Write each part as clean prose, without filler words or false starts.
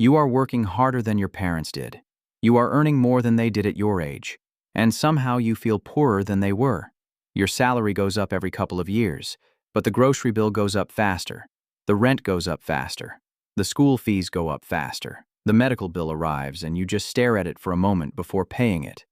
You are working harder than your parents did. You are earning more than they did at your age. And somehow you feel poorer than they were. Your salary goes up every couple of years, but the grocery bill goes up faster. The rent goes up faster. The school fees go up faster. The medical bill arrives and you just stare at it for a moment before paying it.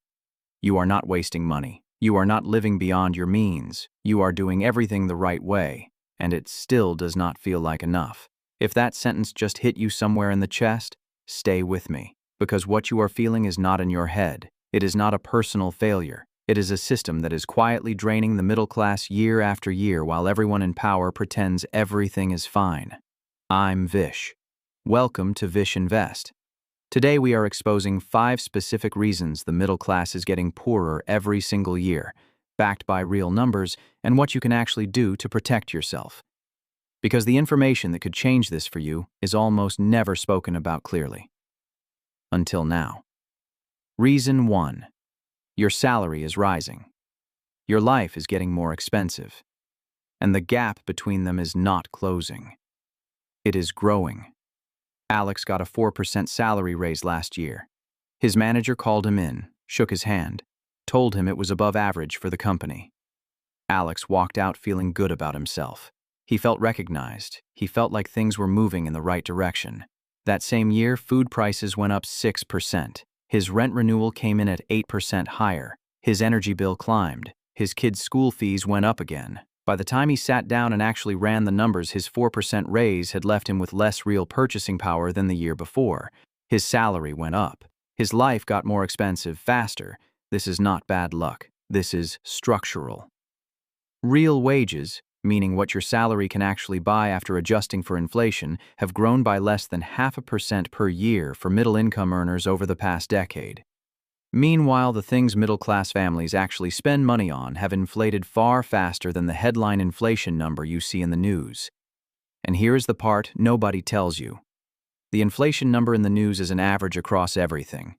You are not wasting money. You are not living beyond your means. You are doing everything the right way, and it still does not feel like enough. If that sentence just hit you somewhere in the chest, stay with me, because what you are feeling is not in your head. It is not a personal failure. It is a system that is quietly draining the middle class year after year while everyone in power pretends everything is fine. I'm Vish. Welcome to Vish Invest. Today we are exposing 5 specific reasons the middle class is getting poorer every single year, backed by real numbers, and what you can actually do to protect yourself. Because the information that could change this for you is almost never spoken about clearly. Until now. Reason 1. Your salary is rising. Your life is getting more expensive. And the gap between them is not closing. It is growing. Alex got a 4% salary raise last year. His manager called him in, shook his hand, told him it was above average for the company. Alex walked out feeling good about himself. He felt recognized. He felt like things were moving in the right direction. That same year, food prices went up 6%. His rent renewal came in at 8% higher. His energy bill climbed. His kids' school fees went up again. By the time he sat down and actually ran the numbers, his 4% raise had left him with less real purchasing power than the year before. His salary went up. His life got more expensive faster. This is not bad luck. This is structural. Real wages, meaning what your salary can actually buy after adjusting for inflation, have grown by less than 0.5% per year for middle-income earners over the past decade. Meanwhile, the things middle-class families actually spend money on have inflated far faster than the headline inflation number you see in the news. And here is the part nobody tells you. The inflation number in the news is an average across everything.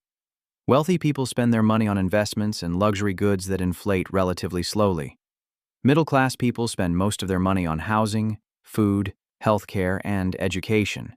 Wealthy people spend their money on investments and luxury goods that inflate relatively slowly. Middle-class people spend most of their money on housing, food, healthcare, and education.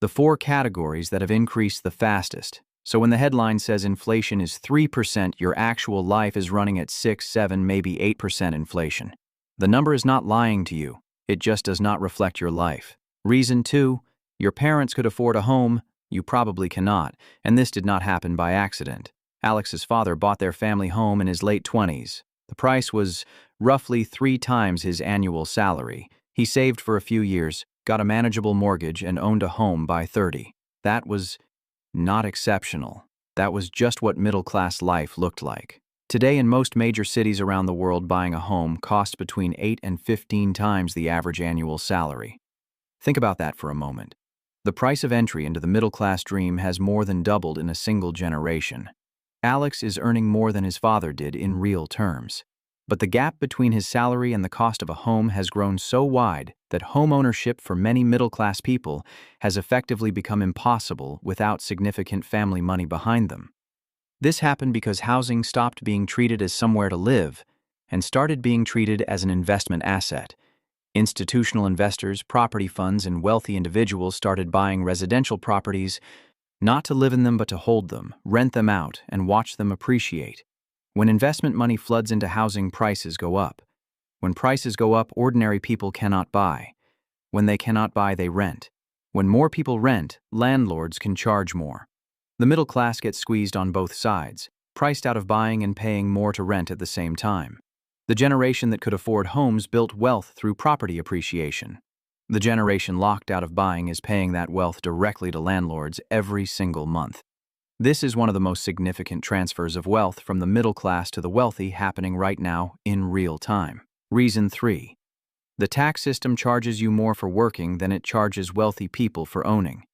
The 4 categories that have increased the fastest. So when the headline says inflation is 3%, your actual life is running at 6, 7, maybe 8% inflation. The number is not lying to you. It just does not reflect your life. Reason 2, your parents could afford a home, you probably cannot, and this did not happen by accident. Alex's father bought their family home in his late 20s. The price was roughly 3 times his annual salary. He saved for a few years, got a manageable mortgage, and owned a home by 30. That was not exceptional. That was just what middle-class life looked like. Today, in most major cities around the world, buying a home costs between 8 and 15 times the average annual salary. Think about that for a moment. The price of entry into the middle-class dream has more than doubled in a single generation. Alex is earning more than his father did in real terms. But the gap between his salary and the cost of a home has grown so wide that home ownership for many middle-class people has effectively become impossible without significant family money behind them. This happened because housing stopped being treated as somewhere to live and started being treated as an investment asset. Institutional investors, property funds, and wealthy individuals started buying residential properties not to live in them but to hold them, rent them out, and watch them appreciate. When investment money floods into housing, prices go up. When prices go up, ordinary people cannot buy. When they cannot buy, they rent. When more people rent, landlords can charge more. The middle class gets squeezed on both sides, priced out of buying and paying more to rent at the same time. The generation that could afford homes built wealth through property appreciation. The generation locked out of buying is paying that wealth directly to landlords every single month. This is one of the most significant transfers of wealth from the middle class to the wealthy happening right now in real time. Reason 3. The tax system charges you more for working than it charges wealthy people for owning.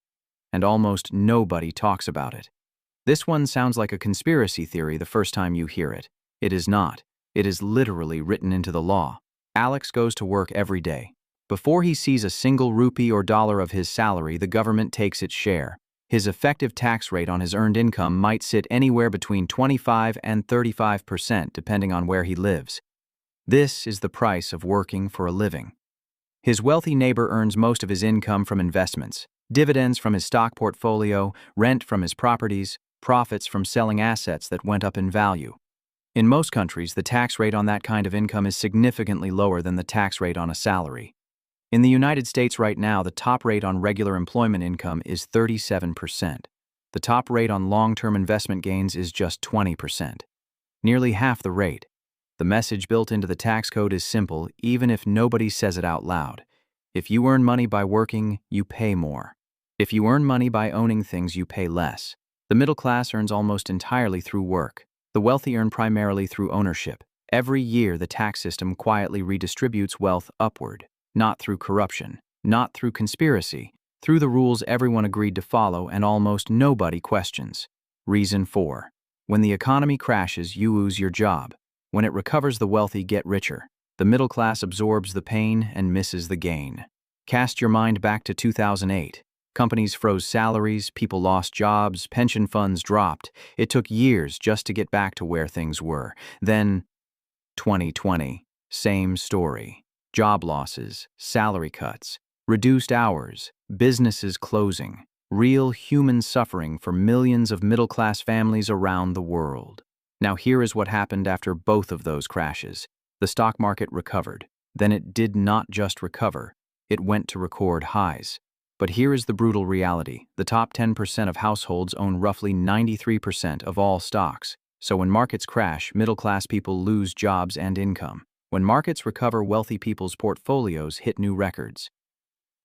And almost nobody talks about it. This one sounds like a conspiracy theory the first time you hear it. It is not. It is literally written into the law. Alex goes to work every day. Before he sees a single rupee or dollar of his salary, the government takes its share. His effective tax rate on his earned income might sit anywhere between 25 and 35% depending on where he lives. This is the price of working for a living. His wealthy neighbor earns most of his income from investments. Dividends from his stock portfolio, rent from his properties, profits from selling assets that went up in value. In most countries, the tax rate on that kind of income is significantly lower than the tax rate on a salary. In the United States right now, the top rate on regular employment income is 37%. The top rate on long-term investment gains is just 20%. Nearly half the rate. The message built into the tax code is simple, even if nobody says it out loud. If you earn money by working, you pay more. If you earn money by owning things, you pay less. The middle class earns almost entirely through work. The wealthy earn primarily through ownership. Every year, the tax system quietly redistributes wealth upward, not through corruption, not through conspiracy, through the rules everyone agreed to follow and almost nobody questions. Reason 4. When the economy crashes, you lose your job. When it recovers, the wealthy get richer. The middle class absorbs the pain and misses the gain. Cast your mind back to 2008. Companies froze salaries, people lost jobs, pension funds dropped. It took years just to get back to where things were. Then, 2020, same story. Job losses, salary cuts, reduced hours, businesses closing, real human suffering for millions of middle-class families around the world. Now here is what happened after both of those crashes. The stock market recovered. Then it did not just recover, it went to record highs. But here is the brutal reality. The top 10% of households own roughly 93% of all stocks. So when markets crash, middle-class people lose jobs and income. When markets recover, wealthy people's portfolios hit new records.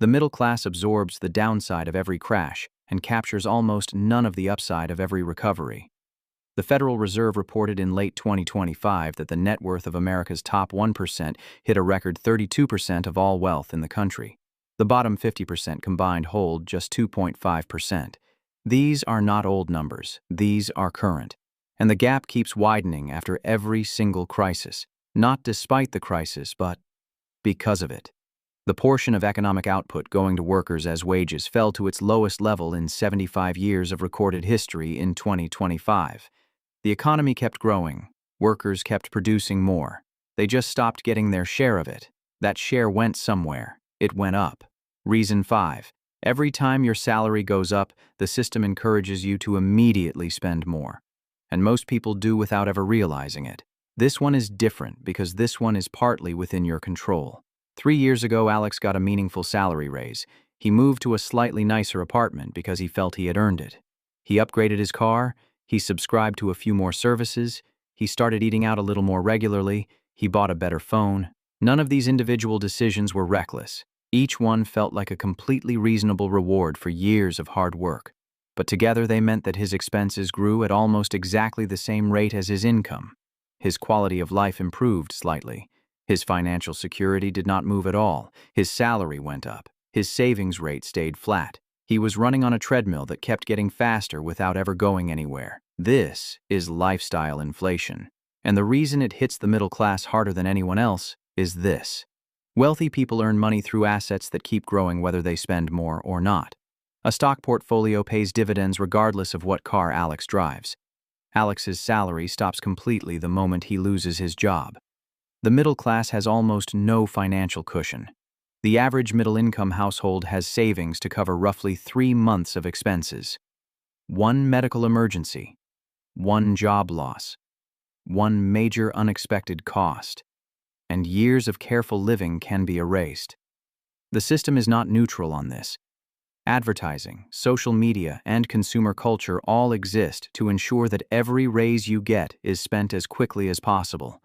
The middle class absorbs the downside of every crash and captures almost none of the upside of every recovery. The Federal Reserve reported in late 2025 that the net worth of America's top 1% hit a record 32% of all wealth in the country. The bottom 50% combined hold just 2.5%. These are not old numbers, these are current. And the gap keeps widening after every single crisis, not despite the crisis, but because of it. The portion of economic output going to workers as wages fell to its lowest level in 75 years of recorded history in 2025. The economy kept growing, workers kept producing more. They just stopped getting their share of it. That share went somewhere. It went up. Reason 5. Every time your salary goes up, the system encourages you to immediately spend more. And most people do without ever realizing it. This one is different because this one is partly within your control. 3 years ago, Alex got a meaningful salary raise. He moved to a slightly nicer apartment because he felt he had earned it. He upgraded his car, he subscribed to a few more services, he started eating out a little more regularly, he bought a better phone. None of these individual decisions were reckless. Each one felt like a completely reasonable reward for years of hard work. But together they meant that his expenses grew at almost exactly the same rate as his income. His quality of life improved slightly. His financial security did not move at all. His salary went up. His savings rate stayed flat. He was running on a treadmill that kept getting faster without ever going anywhere. This is lifestyle inflation. And the reason it hits the middle class harder than anyone else is this. Wealthy people earn money through assets that keep growing whether they spend more or not. A stock portfolio pays dividends regardless of what car Alex drives. Alex's salary stops completely the moment he loses his job. The middle class has almost no financial cushion. The average middle-income household has savings to cover roughly 3 months of expenses. One medical emergency, one job loss, one major unexpected cost, and years of careful living can be erased. The system is not neutral on this. Advertising, social media, and consumer culture all exist to ensure that every raise you get is spent as quickly as possible.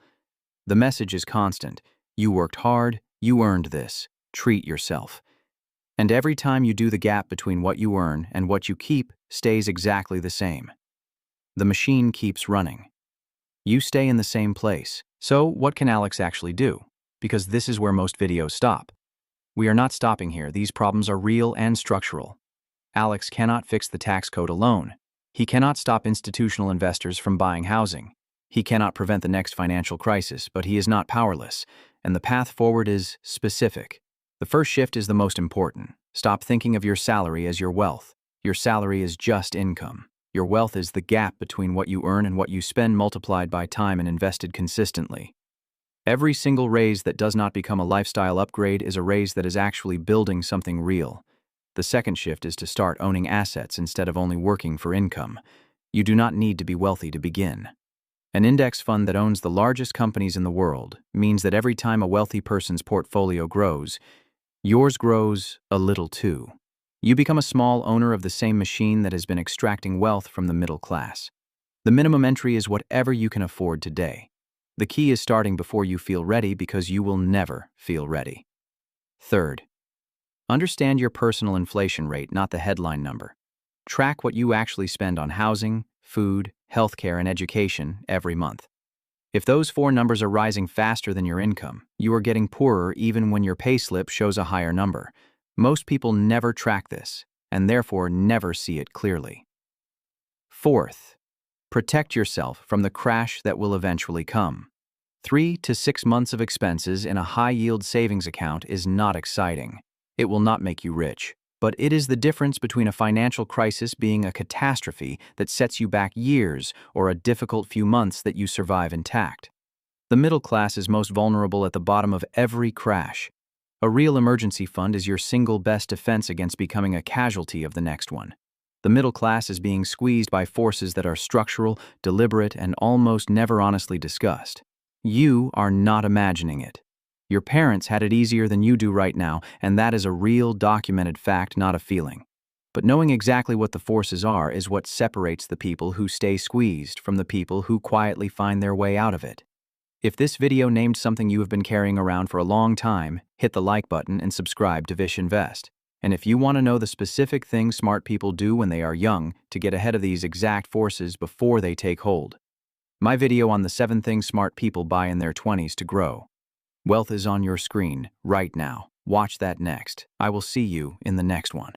The message is constant. You worked hard, you earned this. Treat yourself. And every time you do, the gap between what you earn and what you keep stays exactly the same. The machine keeps running. You stay in the same place. So what can Alex actually do? Because this is where most videos stop. We are not stopping here. These problems are real and structural. Alex cannot fix the tax code alone. He cannot stop institutional investors from buying housing. He cannot prevent the next financial crisis, but he is not powerless, and the path forward is specific. The first shift is the most important. Stop thinking of your salary as your wealth. Your salary is just income. Your wealth is the gap between what you earn and what you spend multiplied by time and invested consistently. Every single raise that does not become a lifestyle upgrade is a raise that is actually building something real. The second shift is to start owning assets instead of only working for income. You do not need to be wealthy to begin. An index fund that owns the largest companies in the world means that every time a wealthy person's portfolio grows, yours grows a little too. You become a small owner of the same machine that has been extracting wealth from the middle class. The minimum entry is whatever you can afford today. The key is starting before you feel ready, because you will never feel ready. Third, understand your personal inflation rate, not the headline number. Track what you actually spend on housing, food, healthcare, and education every month. If those four numbers are rising faster than your income, you are getting poorer even when your payslip shows a higher number. Most people never track this, and therefore never see it clearly. Fourth, protect yourself from the crash that will eventually come. 3 to 6 months of expenses in a high-yield savings account is not exciting. It will not make you rich, but it is the difference between a financial crisis being a catastrophe that sets you back years or a difficult few months that you survive intact. The middle class is most vulnerable at the bottom of every crash. A real emergency fund is your single best defense against becoming a casualty of the next one. The middle class is being squeezed by forces that are structural, deliberate, and almost never honestly discussed. You are not imagining it. Your parents had it easier than you do right now, and that is a real, documented fact, not a feeling. But knowing exactly what the forces are is what separates the people who stay squeezed from the people who quietly find their way out of it. If this video named something you have been carrying around for a long time, hit the like button and subscribe to Vish Invest. And if you want to know the specific things smart people do when they are young to get ahead of these exact forces before they take hold, my video on the 7 things smart people buy in their 20s to grow. Wealth is on your screen right now. Watch that next. I will see you in the next one.